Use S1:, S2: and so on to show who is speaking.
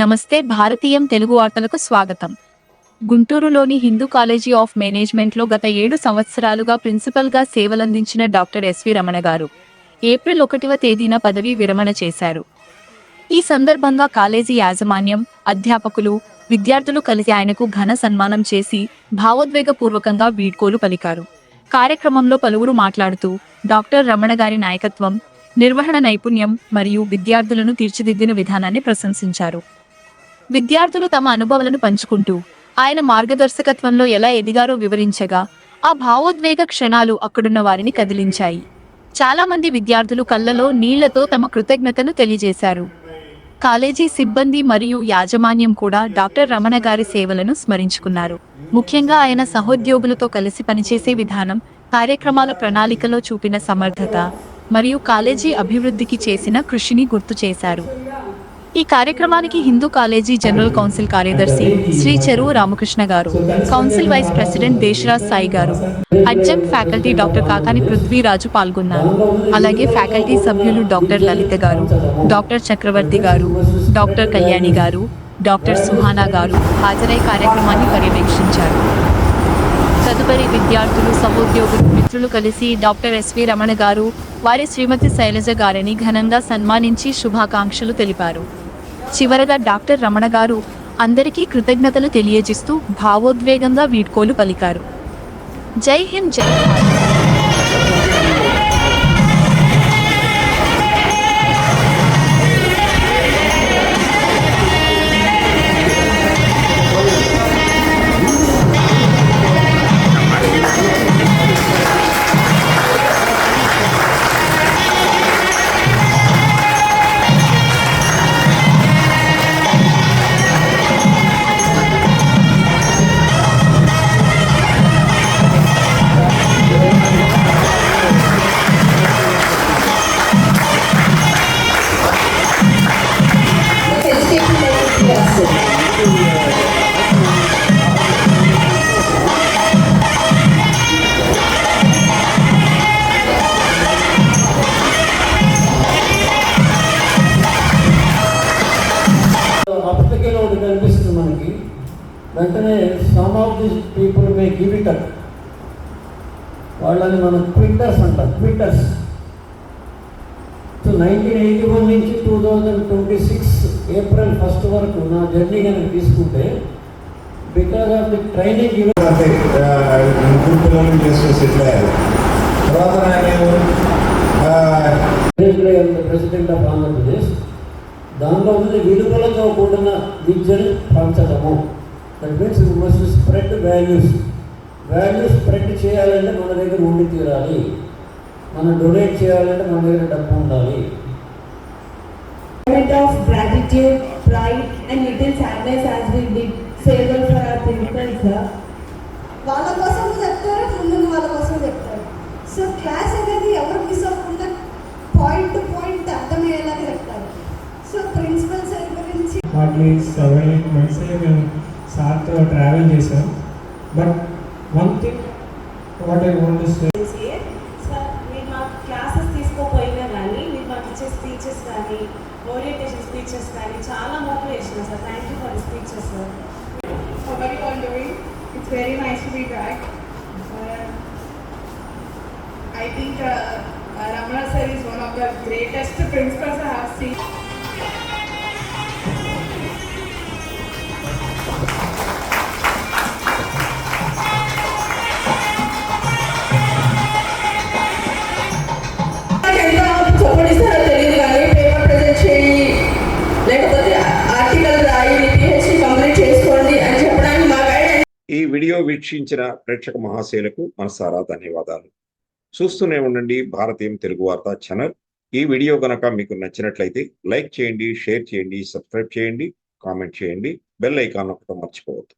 S1: నమస్తే. భారతీయం తెలుగు వార్తలకు స్వాగతం. గుంటూరులోని హిందూ కాలేజీ ఆఫ్ మేనేజ్మెంట్లో గత 7 సంవత్సరాలుగా ప్రిన్సిపల్గా సేవలందించిన డాక్టర్ ఎస్వి రమణ గారు ఏప్రిల్ 1వ తేదీన పదవీ విరమణ చేశారు. ఈ సందర్భంగా కాలేజీ యాజమాన్యం, అధ్యాపకులు, విద్యార్థులు కలిసి ఆయనకు ఘన సన్మానం చేసి భావోద్వేగపూర్వకంగా వీడ్కోలు పలికారు. కార్యక్రమంలో పలువురు మాట్లాడుతూ డాక్టర్ రమణ గారి నాయకత్వం, నిర్వహణ నైపుణ్యం మరియు విద్యార్థులను తీర్చిదిద్దిన విధానాన్ని ప్రశంసించారు. విద్యార్థులు తమ అనుభవాలను పంచుకుంటూ ఆయన మార్గదర్శకత్వంలో ఎలా ఎదిగారో వివరించగా ఆ భావోద్వేగ క్షణాలు అక్కడున్న వారిని కదిలించాయి. చాలా మంది విద్యార్థులు కళ్ళలో నీళ్లతో తమ కృతజ్ఞతను తెలియజేశారు. కాలేజీ సిబ్బంది మరియు యాజమాన్యం కూడా డాక్టర్ రమణ గారి సేవలను స్మరించుకున్నారు. ముఖ్యంగా ఆయన సహోద్యోగులతో కలిసి పనిచేసే విధానం, కార్యక్రమాల ప్రణాళికలో చూపిన సమర్థత మరియు కాలేజీ అభివృద్ధికి చేసిన కృషిని గుర్తు చేశారు. ఈ కార్యక్రమానికి హిందూ కాలేజీ జనరల్ కౌన్సిల్ కార్యదర్శి శ్రీ చెరువు రామకృష్ణ గారు, council vice president Deshraj Sai గారు, adjunct faculty doctor Kakani Prithviraju పాల్గొన్నారు. అలాగే ఫ్యాకల్టీ సభ్యులు డాక్టర్ లలిత గారు, డాక్టర్ చక్రవర్తి గారు, డాక్టర్ కళ్యాణి గారు, డాక్టర్ సుహానా గారు హాజరై కార్యక్రమాన్ని పర్యవేక్షించారు. తదుపరి విద్యార్థులు, సహోద్యోగులు, మిత్రులు కలిసి డాక్టర్ ఎస్వి రమణ గారు, వారి శ్రీమతి శైలజ గారిని ఘనంగా సన్మానించి శుభాకాంక్షలు తెలిపారు. చివరగా డాక్టర్ రమణ గారు అందరికీ కృతజ్ఞతలు తెలియజేస్తూ భావోద్వేగంగా వీడ్కోలు పలికారు. జై హింద్, జై భారత్.
S2: కనిపిస్తుంది మనకి. వెంటనే some of this people may give it up. వాళ్ళని మనం ట్విట్టర్స్ అంటారు, ట్విట్టర్స్. సో 1981 నుంచి 2026 ఏప్రిల్ 1 వరకు నా జర్నీ కనుక తీసుకుంటే, because of the training president of Andhra Pradesh. దానిలో ఉంది విలువలతో కూడిన విద్యను పంచడము. That means you must spread values. Values spread చేయాలంటే మన దగ్గర ఉండి తీరాలి. మనం డొనేట్ చేయాలంటే మన దగ్గర డబ్బు ఉండాలి.
S3: Of gratitude, pride and little sadness as we did farewell for our principals. వాళ్ళ కోసం చెప్తారు, ముందు వాళ్ళ కోసం చెప్తారు. సో క్లాస్ అనేది ఎవరు మిస్ అవ్వకుండా పాయింట్ టు పాయింట్ అర్థమయ్యేలాగా చెప్తారు. సో ప్రిన్సిపల్ సార్ గురించి
S4: వాటి 7-8 మంత్స్ మేము సార్తో ట్రావెల్ చేసాం. But one thing what I want to say,
S3: sir మీరు మా క్లాసెస్ తీసుకోపోయినా కానీ మీరు మాకు ఇచ్చే స్పీచెస్ కానీ, ఓరియంటేషన్ స్పీచెస్ కానీ చాలా motivation sir. Thank you for the speeches sir.
S5: How are you all doing? It's very nice to be back. I think Ramana sir is one of the greatest principals I have seen.
S6: ఈ video వీక్షించిన ప్రేక్షక మహాశయులకు మనసారా ధన్యవాదాలు. చూస్తూనే ఉండండి భారతీయం తెలుగు వార్తా channel. ఈ video గనక మీకు నచ్చినట్లయితే లైక్ చేయండి, షేర్ చేయండి, సబ్స్క్రైబ్ చేయండి, కామెంట్ చేయండి, బెల్ ఐకాన్ నొక్కడం మర్చిపోవద్దు.